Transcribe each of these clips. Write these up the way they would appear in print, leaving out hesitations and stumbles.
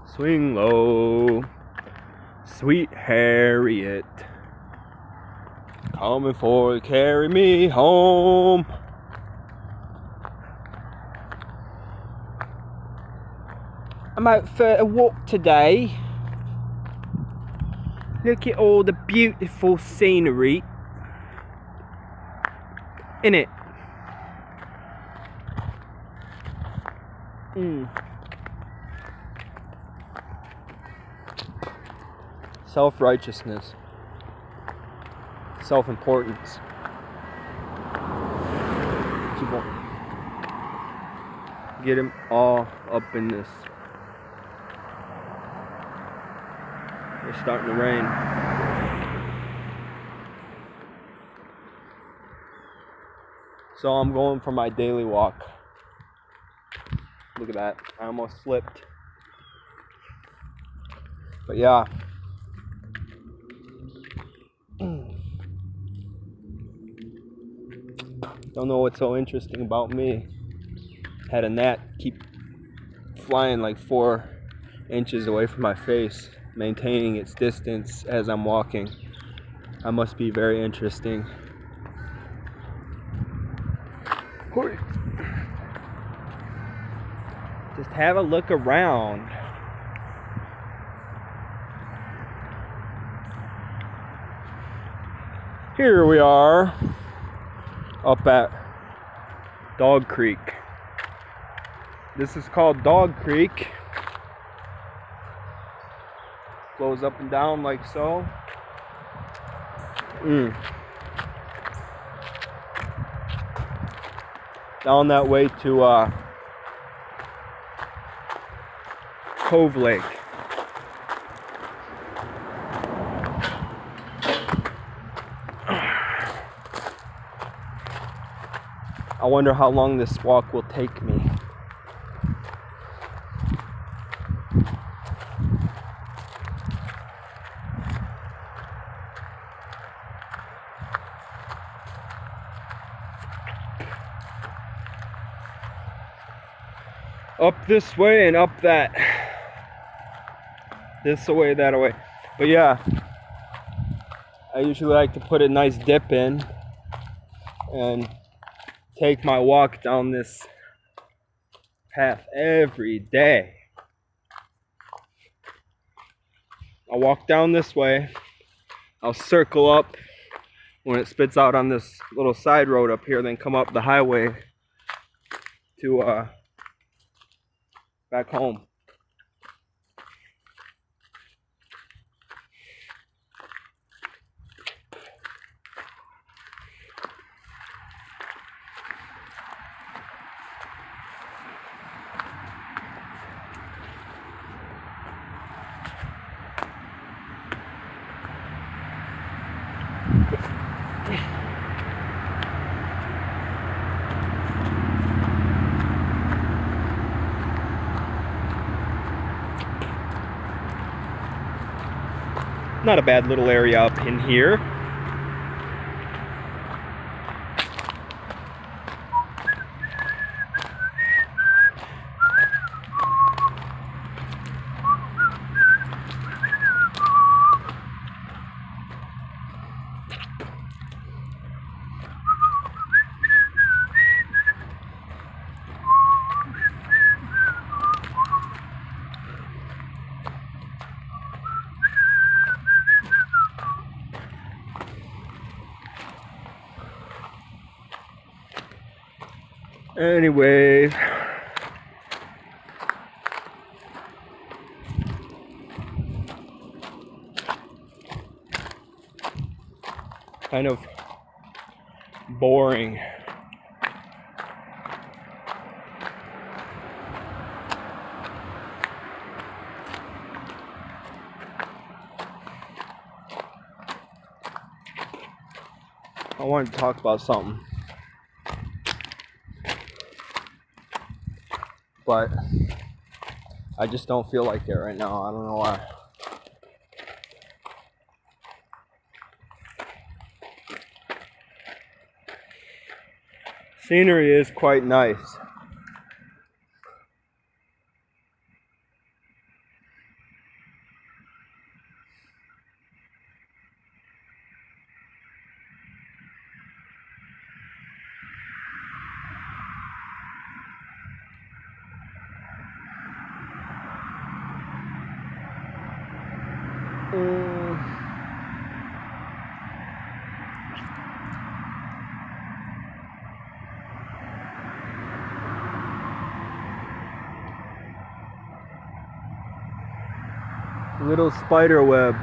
Swing low, sweet Harriet, coming for to carry me home. I'm out for a walk today. Look at all the beautiful scenery. Innit? Self-righteousness. Self-importance. Get him all up in this. It's starting to rain. So I'm going for my daily walk. Look at that. I almost slipped. But yeah. Don't know what's so interesting about me. Had a gnat keep flying like 4 inches away from my face, maintaining its distance as I'm walking. I must be very interesting. Just have a look around. Here we are up at Dog Creek. This is called Dog Creek. Goes up and down like so. Down that way to Cove Lake. I wonder how long this walk will take me. Up this way and up that. This away, that away. But yeah, I usually like to put a nice dip in and take my walk down this path every day. I'll walk down this way. I'll circle up when it spits out on this little side road up here, then come up the highway to back home. Not a bad little area up in here. Anyway, kind of boring. I wanted to talk about something, but I just don't feel like it right now. I don't know why. Scenery is quite nice. Little spider web.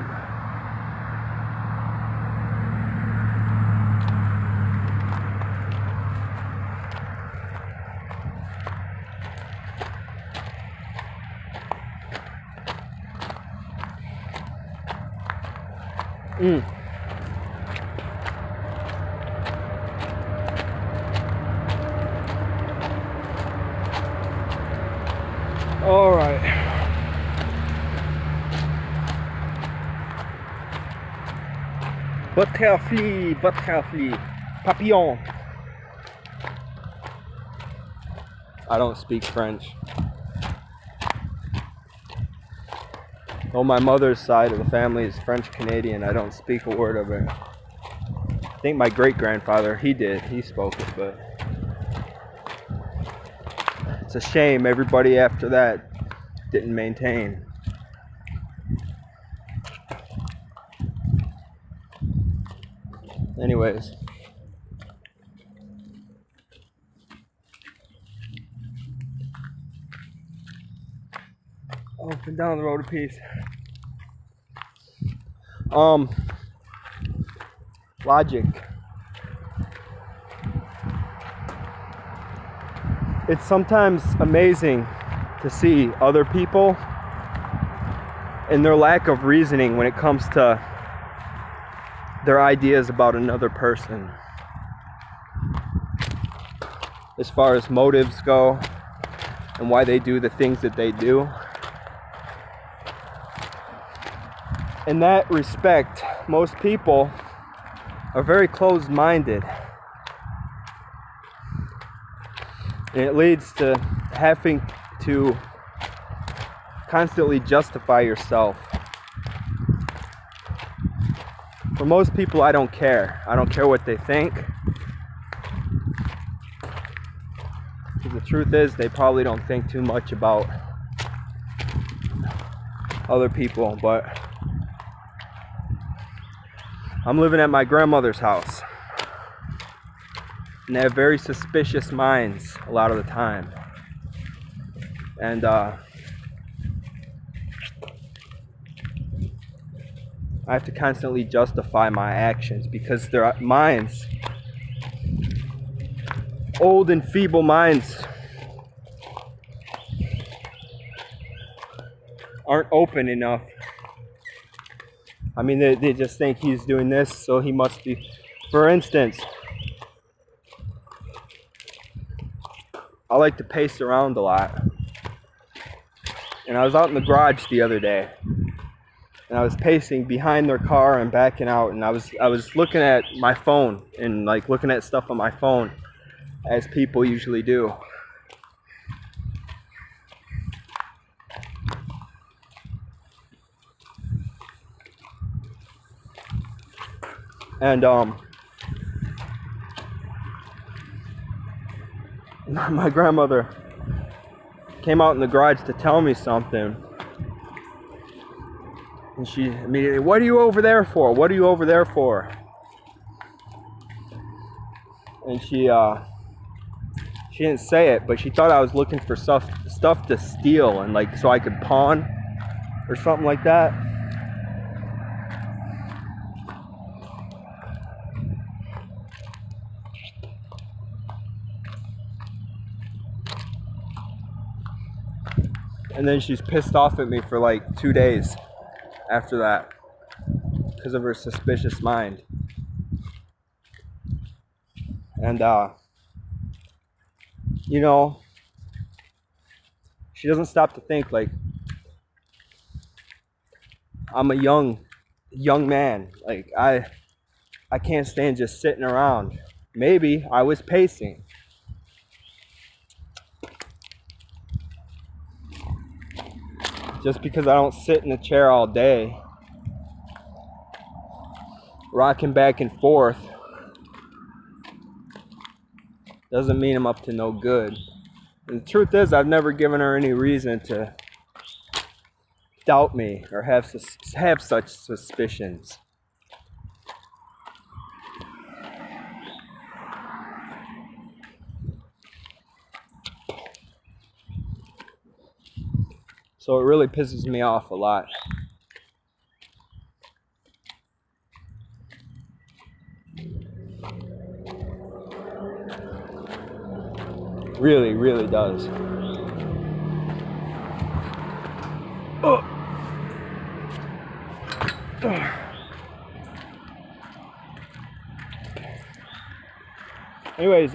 All right. Butterfly, papillon. I don't speak French. Though my mother's side of the family is French Canadian, I don't speak a word of it. I think my great grandfather, he spoke it, but it's a shame everybody after that didn't maintain. Anyways. Up and down the road a piece. Logic. It's sometimes amazing to see other people and their lack of reasoning when it comes to their ideas about another person. As far as motives go and why they do the things that they do. In that respect, most people are very closed-minded. And it leads to having to constantly justify yourself. For most people, I don't care. I don't care what they think. Because the truth is, they probably don't think too much about other people. But I'm living at my grandmother's house. And they have very suspicious minds a lot of the time. And I have to constantly justify my actions because their minds, old and feeble minds, aren't open enough. I mean, they just think he's doing this, so he must be. For instance, I like to pace around a lot. And I was out in the garage the other day. And I was pacing behind their car and backing out. And I was looking at my phone and like looking at stuff on my phone as people usually do. And my grandmother came out in the garage to tell me something. And she immediately, "What are you over there for? What are you over there for?" And she didn't say it, but she thought I was looking for stuff to steal and like so I could pawn or something like that. And then she's pissed off at me for like 2 days after that because of her suspicious mind. And you know, she doesn't stop to think like I'm a young man. Like I can't stand just sitting around. Maybe I was pacing. Just because I don't sit in a chair all day, rocking back and forth, doesn't mean I'm up to no good. And the truth is, I've never given her any reason to doubt me or have such suspicions. So it really pisses me off a lot. Really, really does. Oh. Anyways,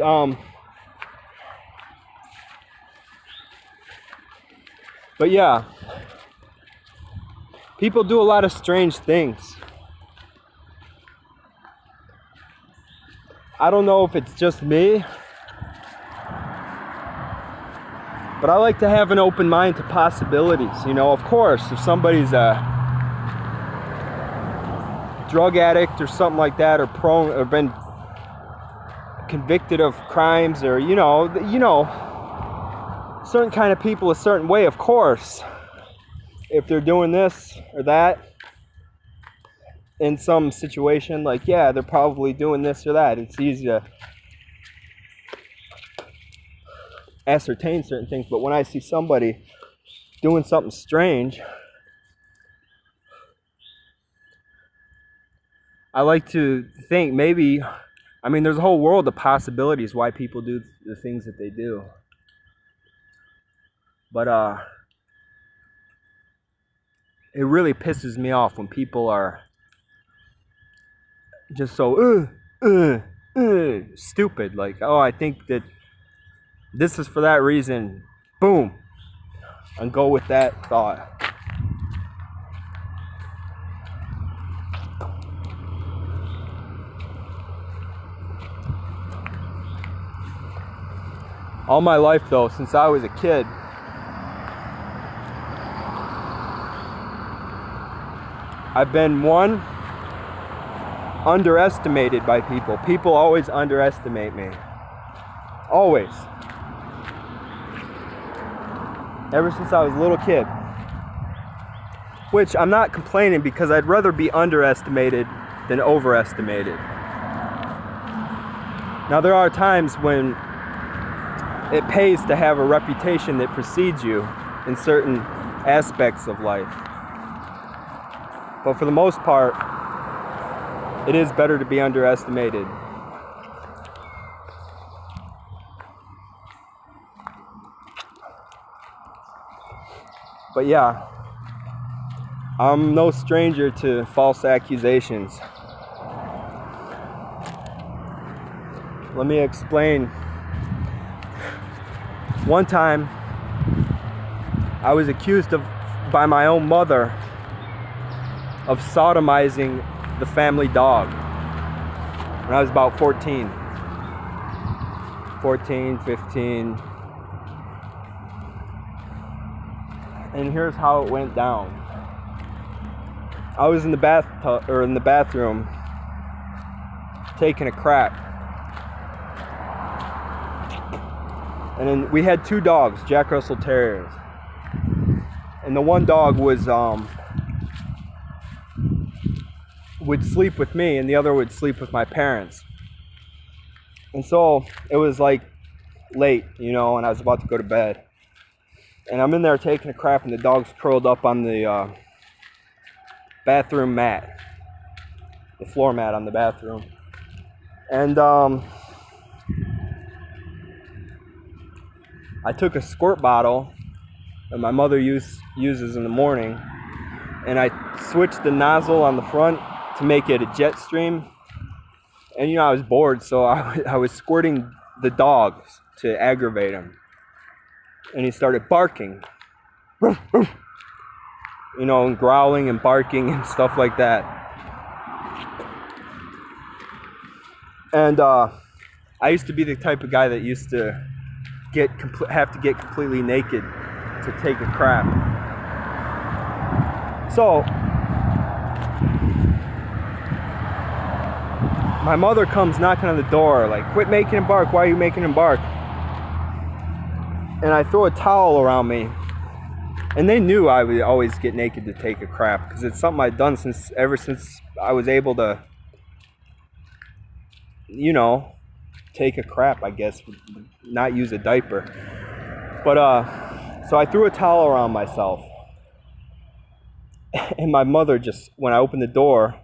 but yeah, people do a lot of strange things. I don't know if it's just me, but I like to have an open mind to possibilities. You know, of course, if somebody's a drug addict or something like that, or prone, or been convicted of crimes, or you know, certain kind of people a certain way, of course, if they're doing this or that in some situation, like, yeah, they're probably doing this or that. It's easy to ascertain certain things, but when I see somebody doing something strange, I like to think maybe, I mean, there's a whole world of possibilities why people do the things that they do. But it really pisses me off when people are just so stupid. Like, oh, I think that this is for that reason. Boom. And go with that thought. All my life, though, since I was a kid, I've been, one, underestimated by people. People always underestimate me. Always. Ever since I was a little kid. Which I'm not complaining, because I'd rather be underestimated than overestimated. Now, there are times when it pays to have a reputation that precedes you in certain aspects of life. But for the most part, it is better to be underestimated. But yeah, I'm no stranger to false accusations. Let me explain. One time, I was accused by my own mother of sodomizing the family dog when I was about 14, 15. And here's how it went down. I was in the bathroom taking a crap. And then we had two dogs, Jack Russell Terriers. And the one dog would sleep with me, and the other would sleep with my parents. And so it was like late, you know, and I was about to go to bed. And I'm in there taking a crap, and the dog's curled up on the bathroom mat, the floor mat on the bathroom. And I took a squirt bottle that my mother uses in the morning, and I switched the nozzle on the front to make it a jet stream. And you know, I was bored, so I was squirting the dogs to aggravate him. And he started barking, you know, and growling and barking and stuff like that. And I used to be the type of guy that used to have to get completely naked to take a crap. So my mother comes knocking on the door, like, quit making him bark, why are you making him bark? And I throw a towel around me. And they knew I would always get naked to take a crap, because it's something I've done ever since I was able to, you know, take a crap, I guess, not use a diaper. But so I threw a towel around myself. And my mother just, when I opened the door,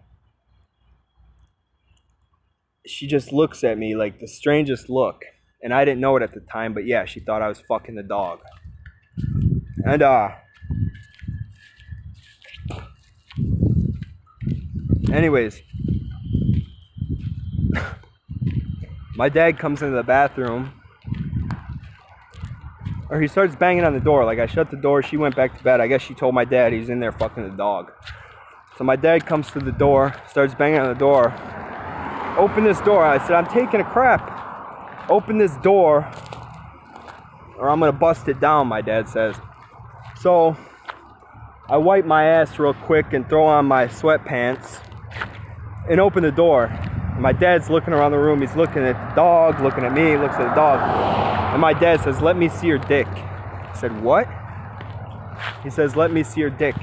she just looks at me like the strangest look. And I didn't know it at the time, but yeah, she thought I was fucking the dog. And anyways, my dad comes into the bathroom, or he starts banging on the door. Like, I shut the door, she went back to bed. I guess she told my dad he's in there fucking the dog. So my dad comes to the door, starts banging on the door. Open this door. I said, I'm taking a crap. Open this door or I'm gonna bust it down, my dad says. So I wipe my ass real quick and throw on my sweatpants and open the door. My dad's looking around the room. He's looking at the dog, looking at me, looks at the dog. And my dad says, let me see your dick. I said, what? He says, let me see your dick.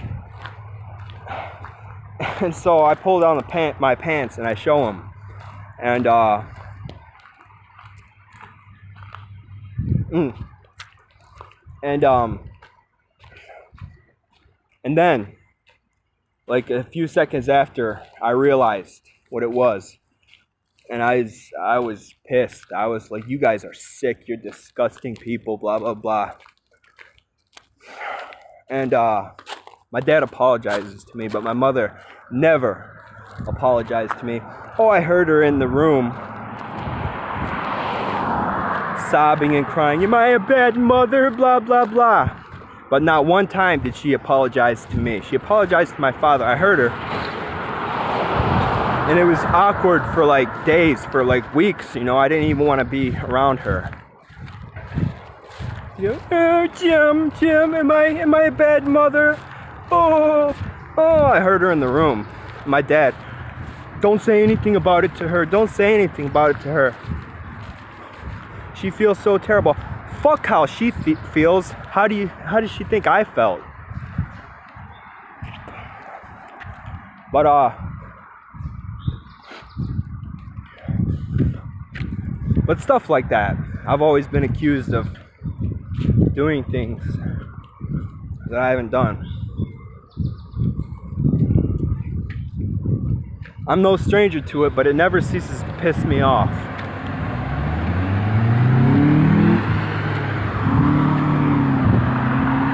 And so I pull down my pants and I show him. And and then, like a few seconds after, I realized what it was. And I was pissed. I was like, you guys are sick. You're disgusting people, blah, blah, blah. And my dad apologizes to me, but my mother never apologized to me. Oh, I heard her in the room sobbing and crying, am I a bad mother, blah, blah, blah. But not one time did she apologize to me. She apologized to my father. I heard her. And it was awkward for like days, for like weeks, you know. I didn't even want to be around her. You know, oh, Jim, am I a bad mother? Oh, I heard her in the room. My dad, don't say anything about it to her. Don't say anything about it to her. She feels so terrible. Fuck how she feels. How does she think I felt? But stuff like that. I've always been accused of doing things that I haven't done. I'm no stranger to it, but it never ceases to piss me off.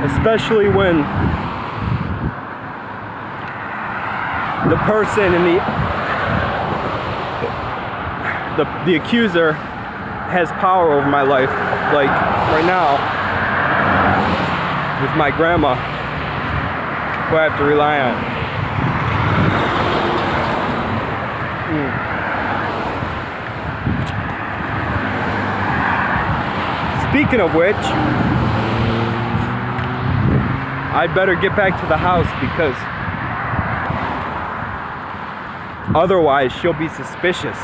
Especially when the person in the accuser has power over my life, like right now with my grandma, who I have to rely on. Speaking of which, I'd better get back to the house because otherwise she'll be suspicious.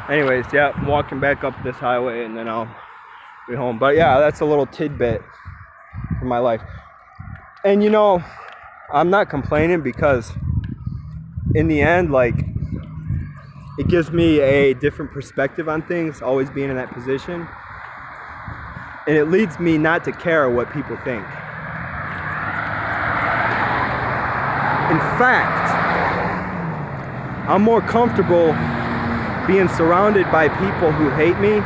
Anyways, yeah, I'm walking back up this highway and then I'll be home. But yeah, that's a little tidbit from my life. And you know, I'm not complaining because in the end, like, it gives me a different perspective on things, always being in that position. And it leads me not to care what people think. In fact, I'm more comfortable being surrounded by people who hate me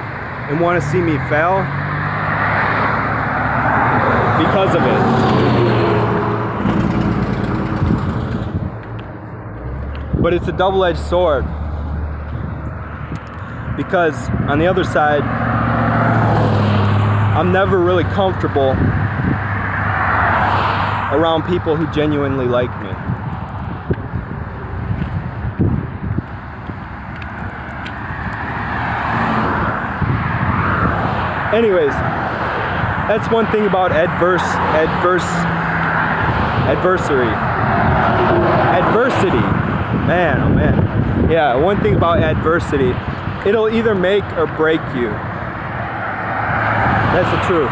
and want to see me fail because of it. But it's a double-edged sword. Because on the other side, I'm never really comfortable around people who genuinely like me. Anyways, That's one thing about adversity. Man, oh man. Yeah, one thing about adversity, it'll either make or break you. That's the truth.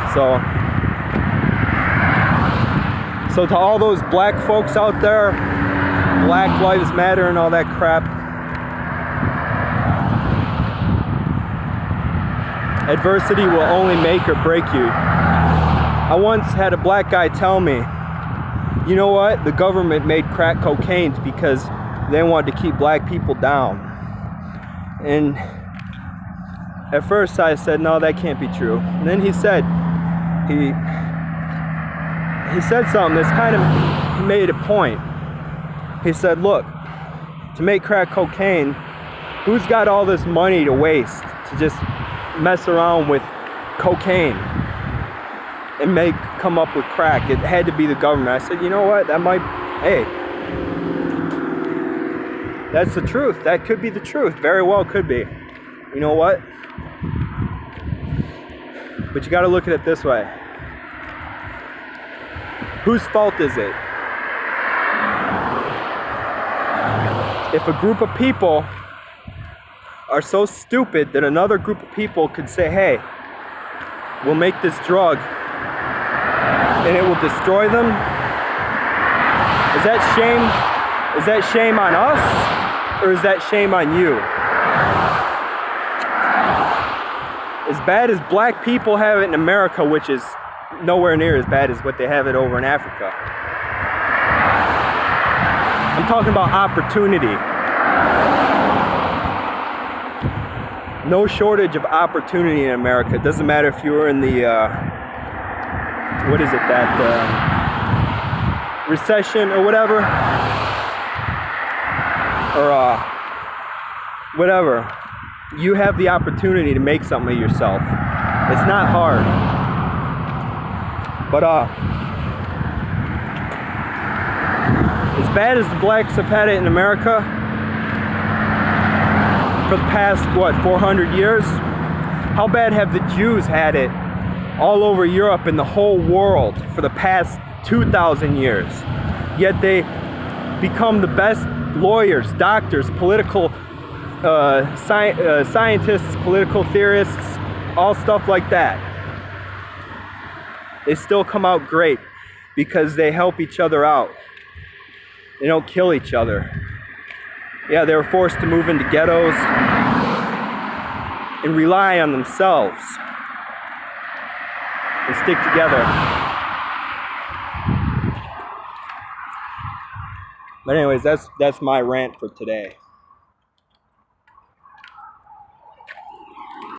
So to all those black folks out there, Black Lives Matter and all that crap, adversity will only make or break you. I once had a black guy tell me, you know what? The government made crack cocaine because they wanted to keep black people down. And at first I said, no, that can't be true. And then he said something that's kind of made a point. He said, look, to make crack cocaine, who's got all this money to waste to just mess around with cocaine and come up with crack? It had to be the government. I said, you know what? Hey, that's the truth. That could be the truth. Very well could be. You know what? But you got to look at it this way. Whose fault is it? If a group of people are so stupid that another group of people could say, hey, we'll make this drug and it will destroy them, is that shame? Is that shame on us, or is that shame on you? As bad as black people have it in America, which is nowhere near as bad as what they have it over in Africa. I'm talking about opportunity. No shortage of opportunity in America. It doesn't matter if you were in the, recession or whatever. Or whatever. You have the opportunity to make something of yourself. It's not hard. But as bad as the blacks have had it in America for the past, 400 years, how bad have the Jews had it all over Europe and the whole world for the past 2,000 years? Yet they become the best lawyers, doctors, political scientists, political theorists, all stuff like that. They still come out great because they help each other out. They don't kill each other. Yeah, they were forced to move into ghettos and rely on themselves and stick together. But anyways, that's my rant for today.